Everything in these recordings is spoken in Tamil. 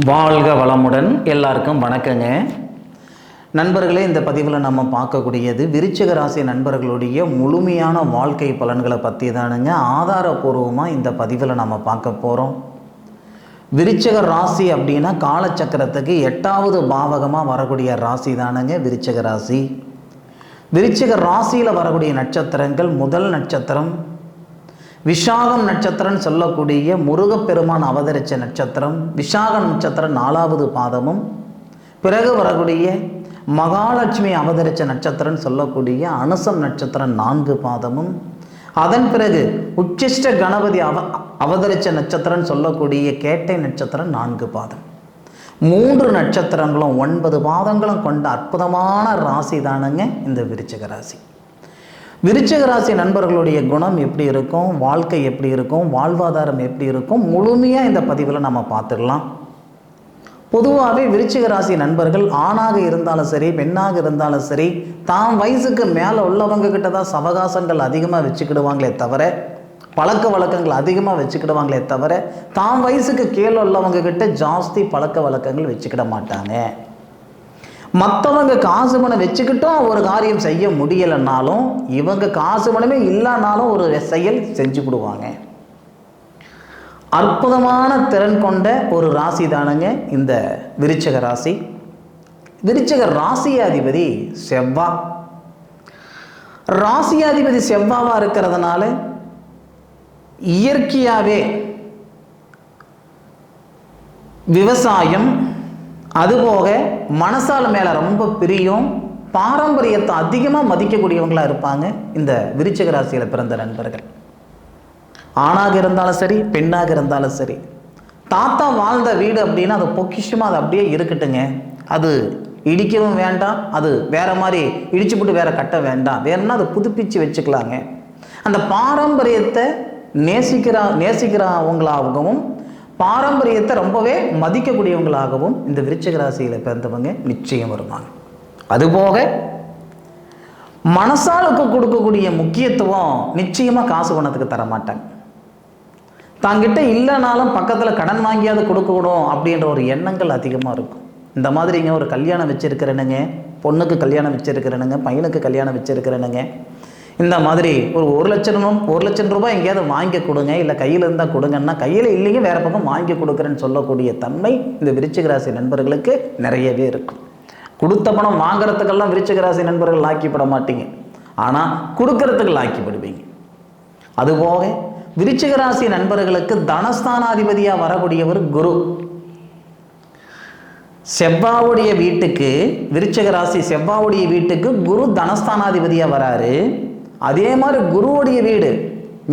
வாழ்க வளமுடன். எல்லாருக்கும் வணக்கங்க நண்பர்களே. இந்த பதிவில் நம்ம பார்க்கக்கூடியது விருச்சிக ராசி நண்பர்களுடைய முழுமையான வாழ்க்கை பலன்களை பற்றி தானுங்க. ஆதாரபூர்வமாக இந்த பதிவில் நம்ம பார்க்க போகிறோம். விருச்சிக ராசி அப்படின்னா காலச்சக்கரத்துக்கு 8வது பாவகமாக வரக்கூடிய ராசி தானுங்க விருச்சிக ராசி. விருச்சிக ராசியில் வரக்கூடிய நட்சத்திரங்கள், முதல் நட்சத்திரம் விஷாகம் நட்சத்திரம் சொல்லக்கூடிய முருகப்பெருமான் அவதரித்த நட்சத்திரம். விஷாகம் நட்சத்திரம் 4வது பாதமும், பிறகு வரக்கூடிய மகாலட்சுமி அவதரித்த நட்சத்திரம் சொல்லக்கூடிய அனுசம் நட்சத்திரம் 4 பாதமும், அதன் பிறகு உச்சிஷ்ட கணபதி அவதரித்த நட்சத்திரம் சொல்லக்கூடிய கேட்டை நட்சத்திரம் 4 பாதம். 3 நட்சத்திரங்களும் 9 பாதங்களும் கொண்ட அற்புதமான ராசி தானுங்க இந்த விருச்சிக ராசி. விருச்சிக ராசி நண்பர்களுடைய குணம் எப்படி இருக்கும், வாழ்க்கை எப்படி இருக்கும், வாழ்வாதாரம் எப்படி இருக்கும், முழுமையாக இந்த பதிவில் நம்ம பார்த்துடலாம். பொதுவாகவே விருச்சிக ராசி நண்பர்கள் ஆணாக இருந்தாலும் சரி, பெண்ணாக இருந்தாலும் சரி, தாம் வயசுக்கு மேலே உள்ளவங்க கிட்ட தான் சவகாசங்கள் அதிகமாக வச்சுக்கிடுவாங்களே தவிர, பழக்க வழக்கங்கள் அதிகமாக வச்சுக்கிடுவாங்களே தவிர, தாம் வயசுக்கு கீழே உள்ளவங்க கிட்ட ஜாஸ்தி பழக்க வழக்கங்கள் வச்சுக்கிட மாட்டாங்க. மற்றவங்க காசு பணம் வச்சுக்கிட்டும் ஒரு காரியம் செய்ய முடியலைன்னாலும், இவங்க காசு பணமே இல்லைனாலும் ஒரு செயல் செஞ்சு கொடுவாங்க. அற்புதமான திறன் கொண்ட ஒரு ராசி தானுங்க இந்த விருச்சிக ராசி. விருச்சிக ராசியாதிபதி செவ்வாய். ராசியாதிபதி செவ்வாவா இருக்கிறதுனால இயற்கையாகவே விவசாயம், அதுபோக மனசால மேலே ரொம்ப பிரியம், பாரம்பரியத்தை அதிகமாக மதிக்கக்கூடியவங்களாக இருப்பாங்க இந்த விருச்சிக ராசியில் பிறந்த நண்பர்கள். ஆணாக இருந்தாலும் சரி, பெண்ணாக இருந்தாலும் சரி, தாத்தா வாழ்ந்த வீடு அப்படின்னா அது பொக்கிஷமாக அது அப்படியே இருக்கட்டுங்க. அது இடிக்கவும் வேண்டாம், அது வேற மாதிரி இடிச்சு போட்டு வேற கட்ட வேண்டாம், வேணும்னா அதை புதுப்பிச்சு வச்சுக்கலாங்க. அந்த பாரம்பரியத்தை நேசிக்கிறவங்களாகவும் பாரம்பரியத்தை ரொம்பவே மதிக்கக்கூடியவங்களாகவும் இந்த விருச்சிக ராசியில் பிறந்தவங்க நிச்சயம் வருவாங்க. அதுபோக மனசாலுக்கு கொடுக்கக்கூடிய முக்கியத்துவம் நிச்சயமாக காசு பணத்துக்கு தர மாட்டாங்க. தாங்கிட்ட இல்லைனாலும் பக்கத்தில் கடன் வாங்கியாவது கொடுக்கணும் அப்படின்ற ஒரு எண்ணங்கள் அதிகமாக இருக்கும். இந்த மாதிரிங்க ஒரு கல்யாணம் வச்சுருக்கிறேனுங்க, பொண்ணுக்கு கல்யாணம் வச்சுருக்கிறேனுங்க, பையனுக்கு கல்யாணம் வச்சுருக்கிறேனுங்க, இந்த மாதிரி ஒரு 1,00,000 ரூபாய் எங்கேயாவது வாங்கி கொடுங்க, இல்லை கையில் இருந்தால் கொடுங்கன்னா, கையில் இல்லைங்க வேறு பக்கம் வாங்கி கொடுக்குறேன்னு சொல்லக்கூடிய தன்மை இந்த விருச்சிக ராசி நண்பர்களுக்கு நிறையவே இருக்கும். கொடுத்த பணம் வாங்குறதுக்கெல்லாம் விருச்சிக ராசி நண்பர்கள் லாக்கிப்பட மாட்டீங்க, ஆனால் கொடுக்கறதுக்கு லாக்கிப்படுவீங்க. அதுபோக விருச்சிக ராசி நண்பர்களுக்கு தனஸ்தானாதிபதியாக வரக்கூடியவர் குரு. செவ்வாவுடைய வீட்டுக்கு, விருச்சிக ராசி செவ்வாவுடைய வீட்டுக்கு குரு தனஸ்தானாதிபதியாக வராரு. அதே மாதிரி குருவுடைய வீடு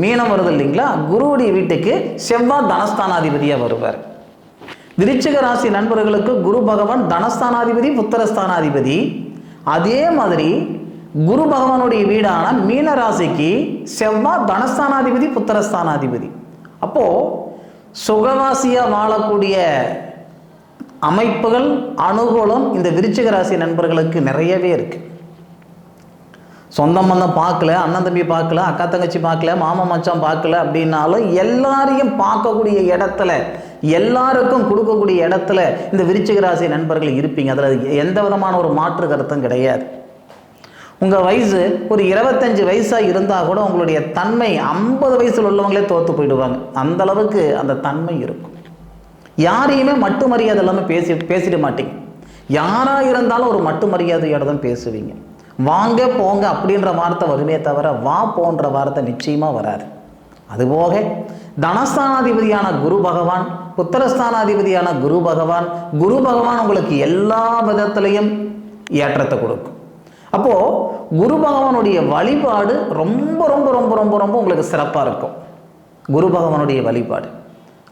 மீனம் வருது இல்லைங்களா, குருவுடைய வீட்டுக்கு செவ்வாய் தனஸ்தானாதிபதியாக வருவார். விருச்சிக ராசி நண்பர்களுக்கு குரு பகவான் தனஸ்தானாதிபதி, புத்திரஸ்தானாதிபதி. அதே மாதிரி குரு பகவானுடைய வீடான மீன ராசிக்கு செவ்வாய் தனஸ்தானாதிபதி, புத்திரஸ்தானாதிபதி. அப்போ சுகவாசியாக வாழக்கூடிய அமைப்புகள், அனுகூலம் இந்த விருச்சிக ராசி நண்பர்களுக்கு நிறையவே இருக்கு. சொந்தம் பந்தம் பார்க்கல, அண்ணன் தம்பி பார்க்கல, அக்கா தங்கச்சி பார்க்கல, மாமா மச்சான் பார்க்கல அப்படின்னாலும் எல்லாரையும் பார்க்கக்கூடிய இடத்துல, எல்லாருக்கும் கொடுக்கக்கூடிய இடத்துல இந்த விருச்சிக ராசி நண்பர்கள் இருப்பீங்க. அதில் எந்த விதமான ஒரு மாற்று கருத்தும் கிடையாது. உங்கள் வயசு ஒரு 25 வயசாக இருந்தால் கூட உங்களுடைய தன்மை 50 வயசில் உள்ளவங்களே தோற்று போயிடுவாங்க. அந்த அளவுக்கு அந்த தன்மை இருக்கும். யாரையுமே மட்டு மரியாதை இல்லாமல் பேசிட மாட்டீங்க. யாராக இருந்தாலும் ஒரு மட்டு மரியாதையோட தான் பேசுவீங்க. வாங்க போங்க அப்படின்ற வார்த்தை வருமே தவிர வா போன்ற வார்த்தை நிச்சயமாக வராது. அதுபோக தனஸ்தானாதிபதியான குரு பகவான், புத்திரஸ்தானாதிபதியான குரு பகவான் உங்களுக்கு எல்லா விதத்திலையும் ஏற்றத்தை கொடுக்கும். அப்போது குரு பகவானுடைய வழிபாடு ரொம்ப ரொம்ப ரொம்ப ரொம்ப ரொம்ப உங்களுக்கு சிறப்பாக இருக்கும். குரு பகவானுடைய வழிபாடு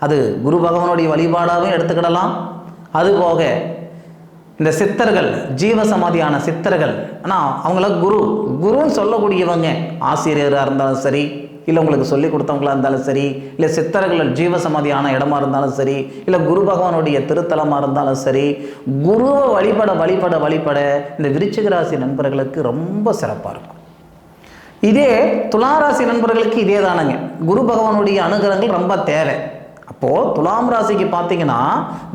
அது குரு பகவானுடைய வழிபாடாகவும் எடுத்துக்கிடலாம். அதுபோக இந்த சித்தர்கள், ஜீவசமாதியான சித்தர்கள், ஆனால் அவங்கள குருன்னு சொல்லக்கூடியவங்க ஆசிரியராக இருந்தாலும் சரி, இல்லை உங்களுக்கு சொல்லி கொடுத்தவங்களா இருந்தாலும் சரி, இல்லை சித்தர்கள் ஜீவசமாதியான இடமா இருந்தாலும் சரி, இல்லை குரு பகவானுடைய திருத்தலமாக இருந்தாலும் சரி, குருவை வழிபட இந்த விருச்சிக ராசி நண்பர்களுக்கு ரொம்ப சிறப்பாக இருக்கும். இதே துளாராசி நண்பர்களுக்கு இதே தானங்க, குரு பகவானுடைய அனுகிரகங்கள் ரொம்ப தேவை. அப்போது துலாம் ராசிக்கு பார்த்தீங்கன்னா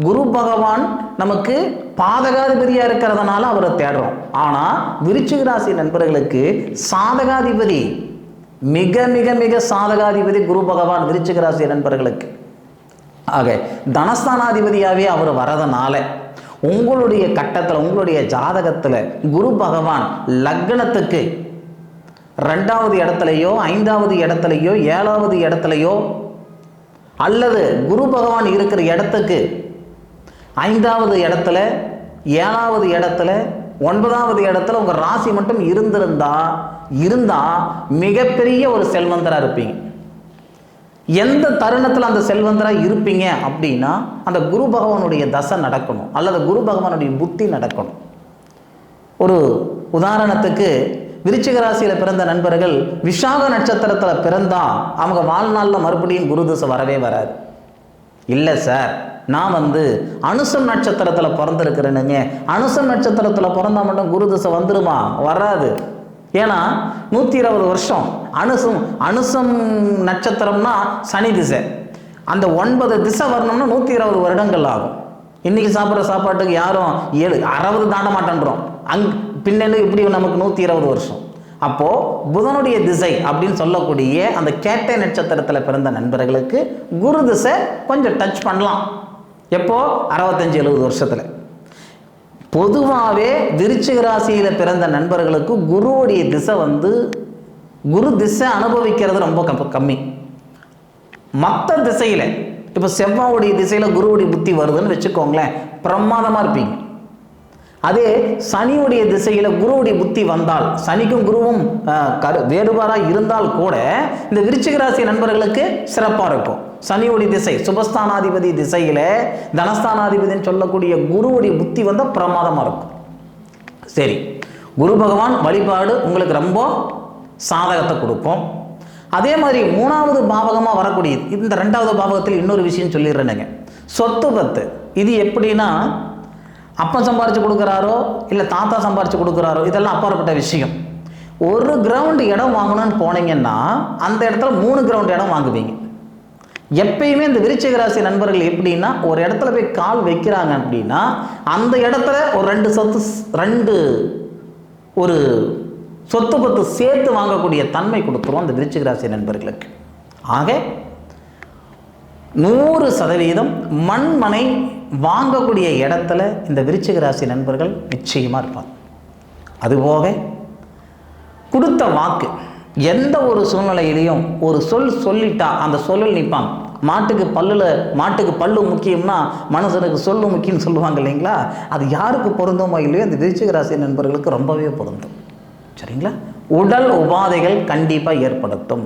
குரு பகவான் நமக்கு பாதகாதிபதியாக இருக்கிறதுனால அவரை தேடுறோம். ஆனால் விருச்சிக ராசி நண்பர்களுக்கு சாதகாதிபதி, மிக மிக மிக சாதகாதிபதி குரு பகவான் விருச்சிக ராசி நண்பர்களுக்கு. ஆக தனஸ்தானாதிபதியாகவே அவர் வரதுனால உங்களுடைய கட்டத்தில், உங்களுடைய ஜாதகத்தில் குரு பகவான் லக்னத்துக்கு 2வது இடத்துலையோ 5வது இடத்துலையோ 7வது இடத்துலையோ அல்லது குரு பகவான் இருக்கிற இடத்துக்கு 5வது இடத்துல 7வது இடத்துல 9வது இடத்துல உங்கள் ராசி மட்டும் இருந்தா மிகப்பெரிய ஒரு செல்வந்தராக இருப்பீங்க. எந்த தருணத்தில் அந்த செல்வந்தராக இருப்பீங்க அப்படின்னா அந்த குரு பகவானுடைய தசை நடக்கணும் அல்லது குரு பகவானுடைய புத்தி நடக்கணும். ஒரு உதாரணத்துக்கு விருச்சிக ராசியில் பிறந்த நண்பர்கள் விஷாக நட்சத்திரத்தில் பிறந்தா அவங்க வாழ்நாளில் மறுபடியும் குரு தசை வரவே வராது. இல்லை சார், நான் அனுசம் நட்சத்திரத்தில் பிறந்திருக்கிறேனுங்க, அனுசம் நட்சத்திரத்தில் பிறந்தா மட்டும் குரு தசை வந்துருமா? வராது. ஏன்னா 120 வருஷம். அனுசம் நட்சத்திரம்னா சனி திசை. அந்த 9 திசை வரணும்னா 120 வருடங்கள் ஆகும். இன்னைக்கு சாப்பிட்ற சாப்பாட்டுக்கு யாரும் 60 தாண்ட மாட்டேன்றோம். பின்னணி இப்படி நமக்கு 120 வருஷம். அப்போது புதனுடைய திசை அப்படின்னு சொல்லக்கூடிய அந்த கேட்டை நட்சத்திரத்தில் பிறந்த நண்பர்களுக்கு குரு திசை கொஞ்சம் டச் பண்ணலாம். எப்போ? 65-70 வருஷத்தில். பொதுவாகவே விருச்சிக ராசியில் பிறந்த நண்பர்களுக்கு குருவுடைய திசை குரு திசை அனுபவிக்கிறது ரொம்ப கம்மி. மற்ற திசையில் இப்போ செவ்வாவுடைய திசையில் குருவுடைய புத்தி வருதுன்னு வச்சுக்கோங்களேன், பிரமாதமாக இருப்பீங்க. அதே சனியுடைய திசையில் குருவுடைய புத்தி வந்தால், சனிக்கும் குருவும் வேறுபாடாக இருந்தால் கூட இந்த விருச்சிக ராசி நண்பர்களுக்கு சிறப்பாக இருக்கும். சனியுடைய திசை சுபஸ்தானாதிபதி திசையில் தனஸ்தானாதிபதினு சொல்லக்கூடிய குருவுடைய புத்தி வந்தால் பிரமாதமாக இருக்கும். சரி, குரு பகவான் வழிபாடு உங்களுக்கு ரொம்ப சாதகத்தை கொடுக்கும். அதே மாதிரி 3வது பாவகமாக வரக்கூடிய இந்த 2வது பாவகத்தில் இன்னொரு விஷயம் சொல்லிடுறேனுங்க, சொத்து பத்து. இது எப்படின்னா அப்பா சம்பாரிச்சு கொடுக்குறாரோ இல்லை தாத்தா சம்பாரிச்சு கொடுக்குறாரோ இதெல்லாம் அப்பாற்பட்ட விஷயம். ஒரு கிரவுண்ட் இடம் வாங்கணும்னு போனீங்கன்னா அந்த இடத்துல 3 கிரவுண்ட் இடம் வாங்குவீங்க. எப்பயுமே இந்த விருச்சிக ராசி நண்பர்கள் எப்படின்னா ஒரு இடத்துல போய் கால் வைக்கிறாங்க அப்படின்னா அந்த இடத்துல ஒரு 2 ஒரு சொத்து பத்து சேர்த்து வாங்கக்கூடிய தன்மை கொடுத்துரும் அந்த விருச்சிக ராசி நண்பர்களுக்கு. ஆக 100% மண்மனை வாங்கக்கூடிய இடத்துல இந்த விருச்சிக ராசி நண்பர்கள் நிச்சயமாக இருப்பாங்க. அதுபோக கொடுத்த வாக்கு, எந்த ஒரு சூழ்நிலையிலையும் ஒரு சொல்லிட்டா அந்த சொல்லில் நிற்பாங்க. மாட்டுக்கு பல்லு முக்கியம்னா மனுஷனுக்கு சொல்லு முக்கியம்னு சொல்லுவாங்க இல்லைங்களா? அது யாருக்கு பொருந்துமோ இல்லையோ அந்த விருச்சிக ராசி நண்பர்களுக்கு ரொம்பவே பொருந்தும். சரிங்களா? உடல் உபாதைகள் கண்டிப்பாக ஏற்படுத்தும்.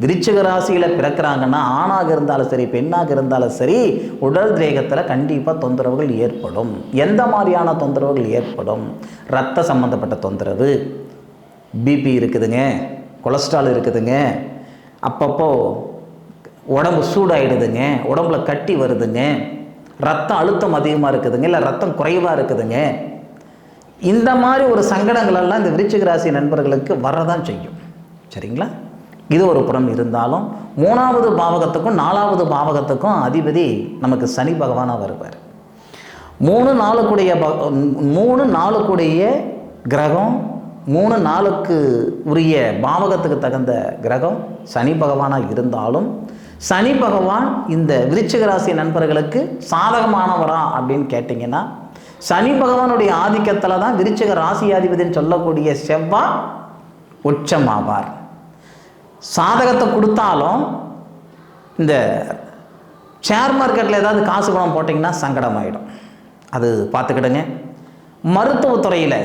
விருச்சிக ராசியில் பிறக்கிறாங்கன்னா ஆணாக இருந்தாலும் சரி பெண்ணாக இருந்தாலும் சரி உடல் தேகத்தில் கண்டிப்பாக தொந்தரவுகள் ஏற்படும். எந்த மாதிரியான தொந்தரவுகள் ஏற்படும்? ரத்த சம்பந்தப்பட்ட தொந்தரவு, பிபி இருக்குதுங்க, கொலஸ்ட்ரால் இருக்குதுங்க, அப்பப்போ உடம்பு சூடாயிடுதுங்க, உடம்புல கட்டி வருதுங்க, ரத்த அழுத்தம் அதிகமாக இருக்குதுங்க, இல்லை ரத்தம் குறைவாக இருக்குதுங்க. இந்த மாதிரி ஒரு சங்கடங்களெல்லாம் இந்த விருச்சிக ராசி நண்பர்களுக்கு வரதான் செய்யும். சரிங்களா? இது ஒரு புறம் இருந்தாலும் 3வது பாவகத்துக்கும் 4வது பாவகத்துக்கும் அதிபதி நமக்கு சனி பகவானாக வருவார். 3 நாளுக்குடைய கிரகம், 3 நாளுக்கு உரிய பாவகத்துக்கு தகுந்த கிரகம் சனி பகவானாக இருந்தாலும் சனி பகவான் இந்த விருச்சிக ராசி நண்பர்களுக்கு சாதகமானவரா அப்படின்னு கேட்டிங்கன்னா சனி பகவானுடைய ஆதிக்கத்தில் தான் விருச்சிக ராசியாதிபதினு சொல்லக்கூடிய செவ்வாய் உச்சமாவார். சாதகத்தை கொடுத்தாலும் இந்த ஷேர் மார்க்கெட்டில் ஏதாவது காசு பணம் போட்டிங்கன்னா சங்கடமாயிடும். அது பார்த்துக்கிடுங்க. மருத்துவத்துறையில்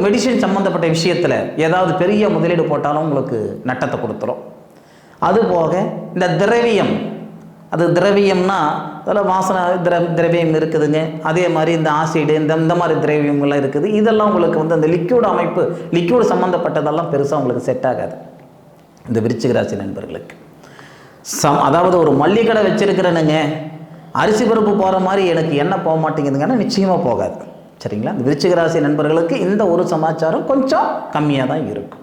மெடிசின் சம்மந்தப்பட்ட விஷயத்தில் ஏதாவது பெரிய முதலீடு போட்டாலும் உங்களுக்கு நட்டத்தை கொடுத்துரும். அதுபோக இந்த திரவியம்னா அதில் வாசனை திரவியம் இருக்குதுங்க. அதே மாதிரி இந்த ஆசிடு இந்த மாதிரி திரவியங்கள்லாம் இருக்குது. இதெல்லாம் உங்களுக்கு அந்த லிக்யூடு சம்மந்தப்பட்டதெல்லாம் பெருசாக உங்களுக்கு செட் ஆகாது இந்த விருச்சிக ராசி நண்பர்களுக்கு. அதாவது ஒரு மல்லிகை கடை வச்சிருக்கிறேனுங்க, அரிசி பருப்பு போகிற மாதிரி எனக்கு என்ன போக மாட்டேங்குதுங்கன்னா நிச்சயமாக போகாது. சரிங்களா? இந்த விருச்சிக ராசி நண்பர்களுக்கு இந்த ஒரு சமாச்சாரம் கொஞ்சம் கம்மியாக தான் இருக்கும்.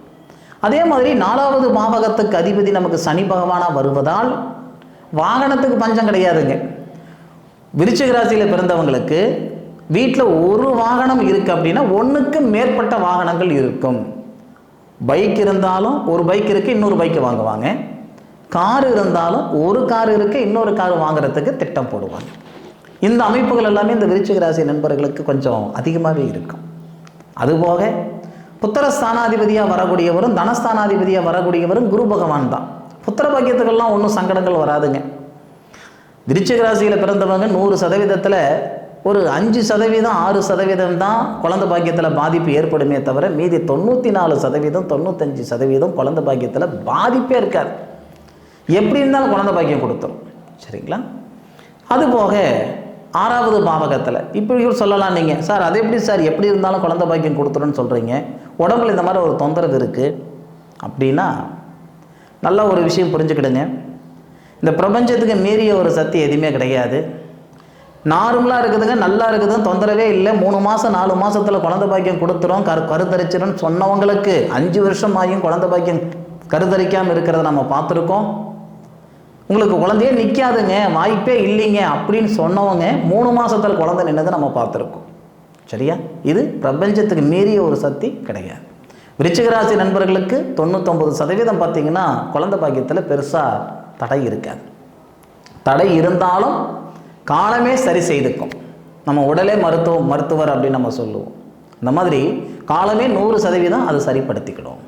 அதே மாதிரி 4வது பாவகத்துக்கு அதிபதி நமக்கு சனி பகவானாக வருவதால் வாகனத்துக்கு பஞ்சம் கிடையாதுங்க. விருச்சிக ராசியில் பிறந்தவங்களுக்கு வீட்டில் ஒரு வாகனம் இருக்குது அப்படின்னா ஒன்றுக்கு மேற்பட்ட வாகனங்கள் இருக்கும். பைக் இருந்தாலும் ஒரு பைக் இருக்குது, இன்னொரு பைக்கு வாங்குவாங்க. கார் இருந்தாலும் ஒரு கார் இருக்குது, இன்னொரு கார் வாங்குறதுக்கு திட்டம் போடுவாங்க. இந்த அமைப்புகள் எல்லாமே இந்த விருச்சிக ராசி நண்பர்களுக்கு கொஞ்சம் அதிகமாகவே இருக்கும். அதுபோக புத்திரஸ்தானாதிபதியாக வரக்கூடியவரும் தனஸ்தானாதிபதியாக வரக்கூடியவரும் குரு பகவான் தான். புத்திர பாக்கியத்துக்கெல்லாம் ஒன்றும் சங்கடங்கள் வராதுங்க. விருச்சிக ராசியில் பிறந்தவங்க 100%ல் ஒரு 5% 6% தான் குழந்தை பாக்கியத்தில் பாதிப்பு ஏற்படுமே தவிர மீதி 94% 95% குழந்தை பாக்கியத்தில் பாதிப்பே இருக்காது. எப்படி இருந்தாலும் குழந்தை பாக்கியம் கொடுத்துரும். சரிங்களா? அதுபோக 6வது பாவகத்தில் இப்படி சொல்லலாம் நீங்கள், சார் அது எப்படி சார் எப்படி இருந்தாலும் குழந்தை பாக்கியம் கொடுத்துருன்னு சொல்கிறீங்க, உடம்புல இந்த மாதிரி ஒரு தொந்தரவு இருக்குது அப்படின்னா நல்ல ஒரு விஷயம் புரிஞ்சுக்கிடுங்க. இந்த பிரபஞ்சத்துக்கு மீறிய ஒரு சக்தி எதுவுமே கிடையாது. நார்மலாக இருக்குதுங்க, நல்லா இருக்குதுன்னு தொந்தரவே இல்லை, 3 மாதம் 4 மாதத்தில் குழந்தை பாக்கியம் கொடுத்துரும், கருத்தரிச்சிருன்னு சொன்னவங்களுக்கு 5 வருஷம் ஆகியும் குழந்தை பாக்கியம் கருத்தரிக்காமல் இருக்கிறத நம்ம பார்த்துருக்கோம். உங்களுக்கு குழந்தையே நிற்காதுங்க, வாய்ப்பே இல்லைங்க அப்படின்னு சொன்னவங்க 3 மாதத்தில் குழந்தை நின்னதை நம்ம பார்த்துருக்கோம். சரியா? இது பிரபஞ்சத்துக்கு மீறிய ஒரு சக்தி கிடையாது. விருச்சிக ராசி நண்பர்களுக்கு 99% பார்த்தீங்கன்னா குழந்தை பாக்கியத்தில் பெருசாக தடை இருக்காது. தடை இருந்தாலும் காலமே சரி செய்துக்கும். நம்ம உடலே மருத்துவர் அப்படின்னு நம்ம சொல்லுவோம். இந்த மாதிரி காலமே 100% அது சரிப்படுத்திக்கிடும்.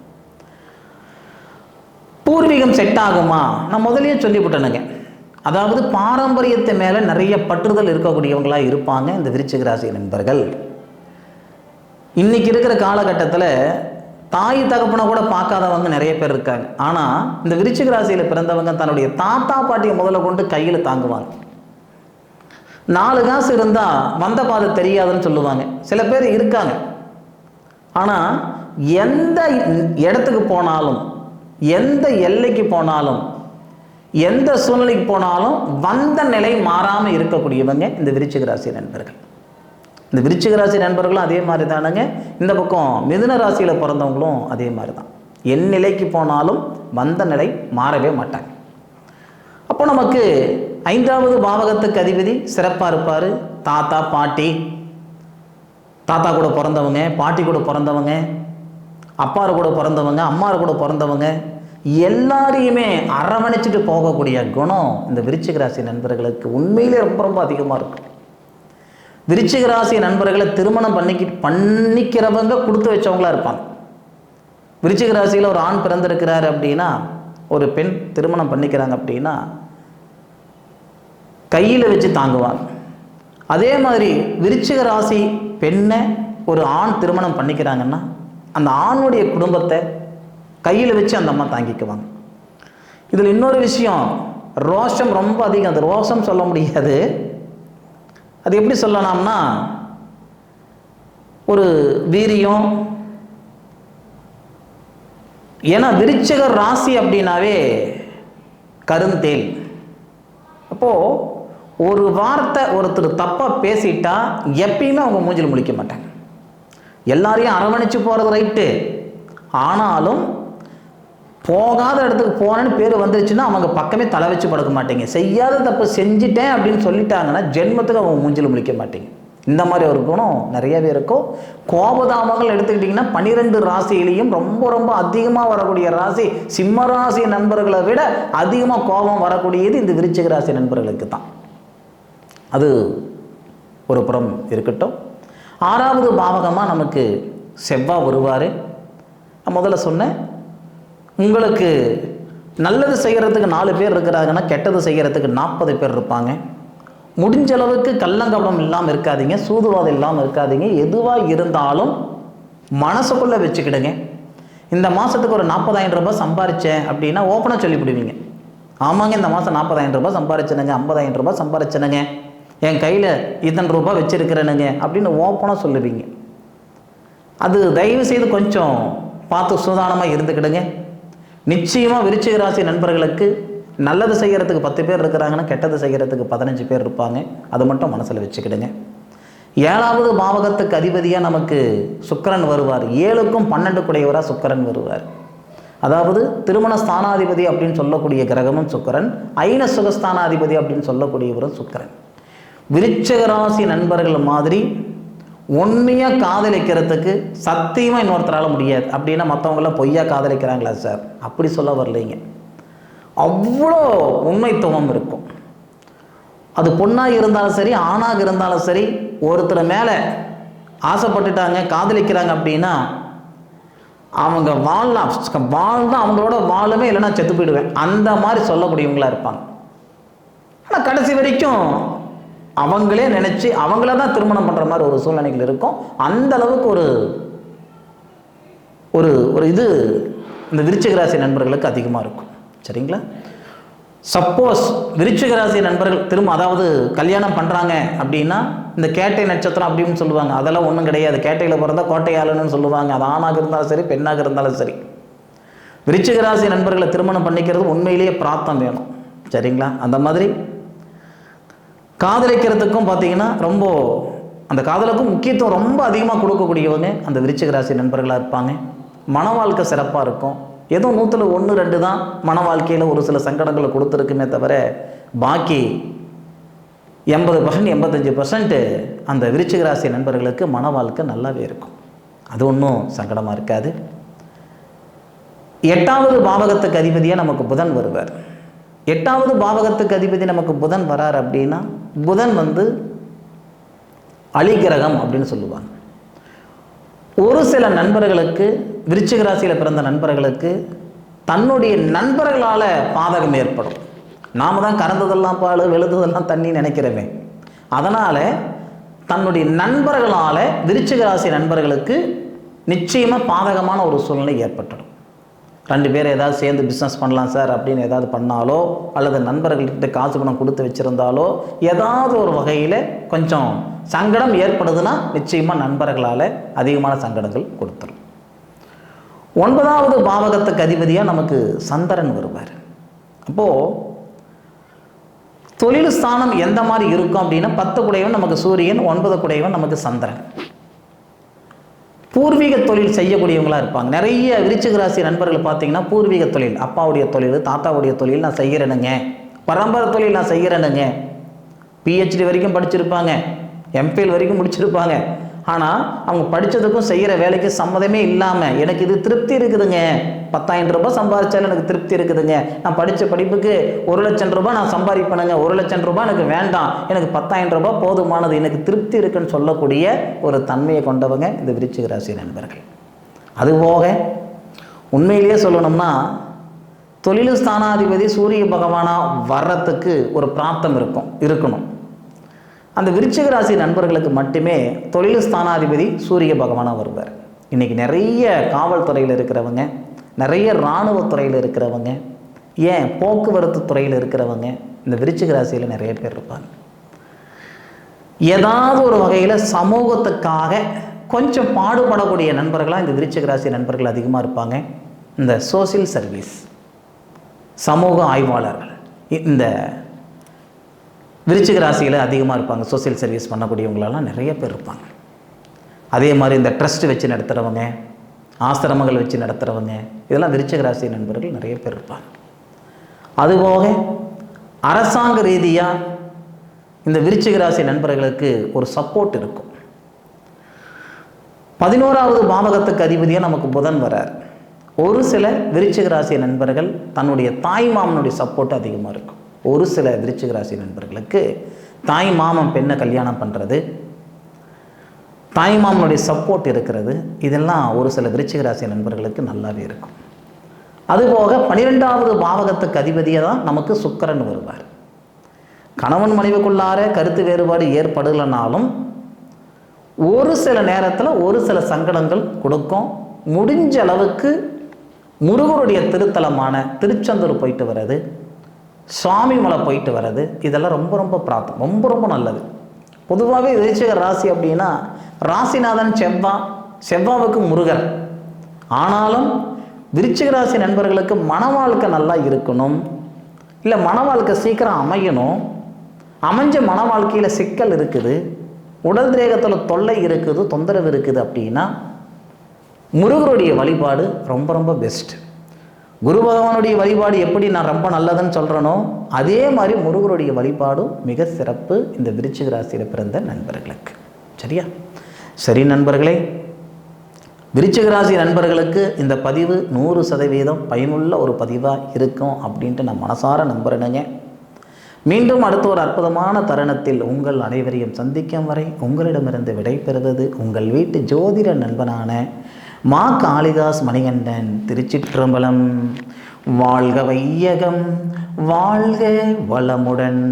பூர்வீகம் செட் ஆகுமா? நான் முதலையே சொல்லிவிட்டேனுங்க. அதாவது பாரம்பரியத்தை மேலே நிறைய பற்றுதல் இருக்கக்கூடியவங்களாக இருப்பாங்க இந்த விருச்சிக ராசி நண்பர்கள். இன்னைக்கு இருக்கிற காலகட்டத்தில் தாய் தகப்பனை கூட பார்க்காதவங்க நிறைய பேர் இருக்காங்க. ஆனால் இந்த விருச்சிக ராசியில் பிறந்தவங்க தன்னுடைய தாத்தா பாட்டியை முதல்ல கொண்டு கையில் தாங்குவாங்க. 4 காசு இருந்தால் வந்த பாதை தெரியாதுன்னு சொல்லுவாங்க. சில பேர் இருக்காங்க. ஆனால் எந்த இடத்துக்கு போனாலும், எந்த எல்லைக்கு போனாலும், எந்த சூழ்நிலைக்கு போனாலும் வந்த நிலை மாறாமல் இருக்கக்கூடியவங்க இந்த விருச்சிக ராசி நண்பர்கள். இந்த விருச்சிக ராசி நண்பர்களும் அதே மாதிரி தானுங்க. இந்த பக்கம் மிதுன ராசியில் பிறந்தவங்களும் அதே மாதிரி தான். என் நிலைக்கு போனாலும் வந்த நிலை மாறவே மாட்டாங்க. அப்போ நமக்கு 5வது பாவகத்துக்கு அதிபதி சிறப்பாக இருப்பார். தாத்தா பாட்டி, தாத்தா கூட பிறந்தவங்க, பாட்டி கூட பிறந்தவங்க, அப்பாரு கூட பிறந்தவங்க, அம்மாரு கூட பிறந்தவங்க எல்லாரையுமே அரவணைச்சிட்டு போகக்கூடிய குணம் இந்த விருச்சிக ராசி நண்பர்களுக்கு உண்மையிலே ரொம்ப ரொம்ப அதிகமாக இருக்கும். விருச்சிக ராசி நண்பர்களை திருமணம் பண்ணிக்கிறவங்க கொடுத்து வச்சவங்களா இருப்பாங்க. விருச்சிக ராசியில் ஒரு ஆண் பிறந்திருக்கிறார் அப்படின்னா, ஒரு பெண் திருமணம் பண்ணிக்கிறாங்க அப்படின்னா கையில் வச்சு தாங்குவாங்க. அதே மாதிரி விருச்சிக ராசி பெண்ணை ஒரு ஆண் திருமணம் பண்ணிக்கிறாங்கன்னா அந்த ஆணுடைய குடும்பத்தை கையில் வச்சு அந்த அம்மா தாங்கிக்குவாங்க. இதில் இன்னொரு விஷயம், ரோஷம் ரொம்ப அதிகம். அது ரோஷம் சொல்ல முடியாது, அது எப்படி சொல்லலாம்னா ஒரு வீரியம். ஏன்னா விருச்சிக ராசி அப்படின்னாவே கருந்தேல். அப்போது ஒரு வார்த்தை ஒருத்தர் தப்பாக பேசிட்டா எப்பயுமே அவங்க மூஞ்சில் முழிக்க மாட்டாங்க. எல்லாரையும் அரவணைச்சு போகிறது ரைட்டு, ஆனாலும் போகாத இடத்துக்கு போனேன்னு பேர் வந்துருச்சுன்னா அவங்க பக்கமே தலை வச்சு படுக்க மாட்டீங்க. செய்யாத தப்பு செஞ்சிட்டேன் அப்படின்னு சொல்லிட்டாங்கன்னா ஜென்மத்துக்கு அவங்க மூஞ்சில் முழிக்க மாட்டீங்க. இந்த மாதிரி ஒரு குணம் நிறையவே இருக்கும். கோபதாபங்கள் எடுத்துக்கிட்டிங்கன்னா 12 ராசியிலையும் ரொம்ப ரொம்ப அதிகமாக வரக்கூடிய ராசி சிம்ம ராசி நண்பர்களை விட அதிகமாக கோபம் வரக்கூடியது இந்த விருச்சிக ராசி நண்பர்களுக்கு தான். அது ஒரு புறம் இருக்கட்டும். 6வது பாவகமாக நமக்கு செவ்வாய் வருவார். நான் முதல்ல சொன்னேன், உங்களுக்கு நல்லது செய்கிறதுக்கு 4 பேர் இருக்கிறாங்கன்னா கெட்டது செய்கிறதுக்கு 40 பேர் இருப்பாங்க. முடிஞ்ச அளவுக்கு கள்ளங்கபடம் இல்லாமல் இருக்காதீங்க, சூதுவாதம் இல்லாமல் இருக்காதீங்க. எதுவாக இருந்தாலும் மனசுக்குள்ளே வச்சுக்கிடுங்க. இந்த மாதத்துக்கு ஒரு 40,000 ரூபாய் சம்பாரித்தேன் அப்படின்னா ஓப்பனாக சொல்லிவிடுவீங்க. ஆமாங்க, இந்த மாதம் 40,000 ரூபாய் சம்பாரிச்சனுங்க, 50,000 ரூபாய் சம்பாரிச்சனுங்க, என் கையில் இத்தனை ரூபாய் வச்சுருக்கிறேனுங்க அப்படின்னு ஓப்பனாக சொல்லுவீங்க. அது தயவு செய்து கொஞ்சம் பார்த்து சூதானமாக இருந்துக்கிடுங்க. நிச்சயமாக விருச்சிக ராசி நண்பர்களுக்கு நல்லது செய்கிறதுக்கு 10 பேர் இருக்கிறாங்கன்னா கெட்டது செய்கிறதுக்கு 15 பேர் இருப்பாங்க. அது மட்டும் மனசில் வச்சுக்கிடுங்க. 7வது பாவகத்துக்கு அதிபதியாக நமக்கு சுக்கிரன் வருவார். 7க்கும் 12 கூடையவராக சுக்கிரன் வருவார். அதாவது திருமண ஸ்தானாதிபதி அப்படின்னு சொல்லக்கூடிய கிரகமும் சுக்கிரன், ஐன சுகஸ்தானாதிபதி அப்படின்னு சொல்லக்கூடியவரும் சுக்கிரன். விருச்சிக ராசி நண்பர்கள் மாதிரி உண்மையாக காதலிக்கிறதுக்கு சத்தியமாக இன்னொருத்தரால் முடியாது. அப்படின்னா மற்றவங்களாம் பொய்யா காதலிக்கிறாங்களா சார்? அப்படி சொல்ல வரலைங்க. அவ்வளோ உண்மைத்துவம் இருக்கும். அது பொண்ணாக இருந்தாலும் சரி, ஆணாக இருந்தாலும் சரி, ஒருத்தர் மேலே ஆசைப்பட்டுட்டாங்க, காதலிக்கிறாங்க அப்படின்னா அவங்க வாழ்னா அவங்களோட வாழுமே, இல்லைன்னா செத்து போயிடுவேன், அந்த மாதிரி சொல்லக்கூடியவங்களா இருப்பாங்க. ஆனால் கடைசி வரைக்கும் அவங்களே நினச்சி அவங்கள தான் திருமணம் பண்ணுற மாதிரி ஒரு சூழ்நிலைகள் இருக்கும். அந்த அளவுக்கு ஒரு ஒரு ஒரு இது இந்த விருச்சிக ராசி நண்பர்களுக்கு அதிகமாக இருக்கும். சரிங்களா? சப்போஸ் விருச்சிக ராசி நண்பர்கள் அதாவது கல்யாணம் பண்ணுறாங்க அப்படின்னா இந்த கேட்டை நட்சத்திரம் அப்படின்னு சொல்லுவாங்க. அதெல்லாம் ஒன்றும் கிடையாது. கேட்டையில் பிறந்தா கோட்டையாளன்னு சொல்லுவாங்க. அது ஆணாக இருந்தாலும் சரி, பெண்ணாக இருந்தாலும் சரி. விருச்சிக ராசி நண்பர்களை திருமணம் பண்ணிக்கிறது உண்மையிலேயே பிராப்தம் வேணும். சரிங்களா? அந்த மாதிரி காதலிக்கிறதுக்கும் பார்த்தீங்கன்னா ரொம்ப அந்த காதலுக்கும் முக்கியத்துவம் ரொம்ப அதிகமாக கொடுக்கக்கூடியவங்க அந்த விருச்சிக ராசி நண்பர்களாக இருப்பாங்க. மன வாழ்க்கை சிறப்பாக இருக்கும். ஏதோ 100ல் 1 2 தான் மன வாழ்க்கையில் ஒரு சில சங்கடங்களை கொடுத்துருக்குமே தவிர பாக்கி 80% 85% அந்த விருச்சிக ராசி நண்பர்களுக்கு மன வாழ்க்கை நல்லாவே இருக்கும். அது ஒன்றும் சங்கடமாக இருக்காது. 8வது பாவகத்துக்கு அதிபதியாக நமக்கு புதன் வருவார். 8வது பாவகத்துக்கு அதிபதி நமக்கு புதன் வரார் அப்படின்னா புதன் அலிகிரகம் அப்படின்னு சொல்லுவாங்க. ஒரு சில நண்பர்களுக்கு, விருச்சிக ராசியில் பிறந்த நண்பர்களுக்கு தன்னுடைய நண்பர்களால் பாதகம் ஏற்படும். நாம் தான் கறந்ததெல்லாம் பால், வெளுத்ததெல்லாம் தண்ணி நினைக்கிறவே. அதனால் தன்னுடைய நண்பர்களால் விருச்சிக ராசி நண்பர்களுக்கு நிச்சயமாக பாதகமான ஒரு சூழ்நிலை ஏற்பட்டுடும். 2 பேர் ஏதாவது சேர்ந்து பிஸ்னஸ் பண்ணலாம் சார் அப்படின்னு ஏதாவது பண்ணாலோ, அல்லது நண்பர்கள்கிட்ட காசு பணம் கொடுத்து வச்சுருந்தாலோ, ஏதாவது ஒரு வகையில் கொஞ்சம் சங்கடம் ஏற்படுதுன்னா நிச்சயமாக நண்பர்களால் அதிகமான சங்கடங்கள் கொடுத்துரும். 9வது பாவகத்துக்கு அதிபதியாக நமக்கு சந்திரன் வருவார். அப்போது தொழில் ஸ்தானம் எந்த மாதிரி இருக்கும் அப்படின்னா 10 குடையவன் நமக்கு சூரியன், 9 குடையவன் நமக்கு சந்திரன். பூர்வீக தொழில் செய்யக்கூடியவங்களா இருப்பாங்க. நிறைய விருச்சிக ராசி நண்பர்கள் பார்த்தீங்கன்னா பூர்வீக தொழில், அப்பாவுடைய தொழில், தாத்தாவுடைய தொழில் நான் செய்கிறேனுங்க, பரம்பரை தொழில் நான் செய்கிறேனுங்க. PhD வரைக்கும் படிச்சிருப்பாங்க, MPhil வரைக்கும் முடிச்சிருப்பாங்க. ஆனால் அவங்க படித்ததுக்கும் செய்கிற வேலைக்கு சம்மதமே இல்லாமல் எனக்கு இது திருப்தி இருக்குதுங்க, 10,000 ரூபாய் சம்பாதிச்சாலும் எனக்கு திருப்தி இருக்குதுங்க, நான் படித்த படிப்புக்கு 1,00,000 ரூபாய் நான் சம்பாதிப்பேனுங்க, 1,00,000 ரூபாய் எனக்கு வேண்டாம், எனக்கு 10,000 ரூபாய் போதுமானது, எனக்கு திருப்தி இருக்குன்னு சொல்லக்கூடிய ஒரு தன்மையை கொண்டவங்க இந்த விருச்சிக ராசி நண்பர்கள். அதுபோக உண்மையிலேயே சொல்லணும்னா தொழில் ஸ்தானாதிபதி சூரிய பகவானாக வர்றதுக்கு ஒரு பிராப்தம் இருக்கணும். அந்த விருச்சிக ராசி நண்பர்களுக்கு மட்டுமே தொழில் ஸ்தானாதிபதி சூரிய பகவானாக வருவார். இன்றைக்கி நிறைய காவல்துறையில் இருக்கிறவங்க, நிறைய இராணுவத்துறையில் இருக்கிறவங்க, ஏன் போக்குவரத்து துறையில் இருக்கிறவங்க இந்த விருச்சிக ராசியில் நிறைய பேர் இருப்பாங்க. ஏதாவது ஒரு வகையில் சமூகத்துக்காக கொஞ்சம் பாடுபடக்கூடிய நண்பர்களாக இந்த விருச்சிக ராசி நண்பர்கள் அதிகமாக இருப்பாங்க. இந்த சோசியல் சர்வீஸ், சமூக ஆய்வாளர்கள் இந்த விருச்சிக ராசியில் அதிகமாக இருப்பாங்க. சோசியல் சர்வீஸ் பண்ணக்கூடியவங்களெல்லாம் நிறைய பேர் இருப்பாங்க. அதே மாதிரி இந்த ட்ரஸ்ட் வச்சு நடத்துகிறவங்க, ஆசிரமங்கள் வச்சு நடத்துகிறவங்க, இதெல்லாம் விருச்சிக ராசி நண்பர்கள் நிறைய பேர் இருப்பாங்க. அதுபோக அரசாங்க ரீதியாக இந்த விருச்சிக ராசி நண்பர்களுக்கு ஒரு சப்போர்ட் இருக்கும். 11வது பாவகத்துக்கு அதிபதியாக நமக்கு புதன் வரார். ஒரு சில விருச்சிக ராசி நண்பர்கள் தன்னுடைய தாய் மாமனுடைய சப்போர்ட் அதிகமாக இருக்கும். ஒரு சில விருச்சிக ராசி நண்பர்களுக்கு தாய் மாமன் பெண்ணை கல்யாணம் பண்ணுறது, தாய் மாமனுடைய சப்போர்ட் இருக்கிறது, இதெல்லாம் ஒரு சில விருச்சிக ராசி நண்பர்களுக்கு நல்லாவே இருக்கும். அதுபோக 12வது பாவகத்துக்கு அதிபதியாக தான் நமக்கு சுக்கிரன் வருவார். கணவன் மனைவிக்குள்ளார கருத்து வேறுபாடு ஏற்படலைனாலும் ஒரு சில நேரத்தில் ஒரு சில சங்கடங்கள் கொடுக்கும். முடிஞ்ச அளவுக்கு முருகருடைய திருத்தலமான திருச்செந்தூர் போயிட்டு வர்றது, சுவாமி மலை போயிட்டு வர்றது, இதெல்லாம் ரொம்ப ரொம்ப பிரார்த்தம், ரொம்ப ரொம்ப நல்லது. பொதுவாகவே விருச்சிக ராசி அப்படின்னா ராசிநாதன் செவ்வாவுக்கு முருகர். ஆனாலும் விருச்சிக ராசி நண்பர்களுக்கு மன வாழ்க்கை நல்லா இருக்கணும், இல்லை மன வாழ்க்கை சீக்கிரம் அமையணும், அமைஞ்ச மன வாழ்க்கையில் சிக்கல் இருக்குது, உடல் திரேகத்தில் தொல்லை இருக்குது, தொந்தரவு இருக்குது அப்படின்னா முருகருடைய வழிபாடு ரொம்ப ரொம்ப பெஸ்ட். குரு பகவானுடைய வழிபாடு எப்படி நான் ரொம்ப நல்லதுன்னு சொல்கிறேனோ அதே மாதிரி முருகருடைய வழிபாடும் மிக சிறப்பு இந்த விருச்சிக ராசியில் பிறந்த நண்பர்களுக்கு. சரியா? சரி நண்பர்களே, விருச்சிக ராசி நண்பர்களுக்கு இந்த பதிவு 100% பயனுள்ள ஒரு பதிவாக இருக்கும் அப்படின்ட்டு நான் மனசார நம்புகிறேனுங்க. மீண்டும் அடுத்த ஒரு அற்புதமான தருணத்தில் உங்கள் அனைவரையும் சந்திக்கும் வரை உங்களிடமிருந்து விடைபெறுவது உங்கள் வீட்டு ஜோதிட நண்பனான மா காளிதாஸ் மணிகண்டன். திருச்சிற்றம்பலம். வாழ்க வையகம், வாழ்க வளமுடன்.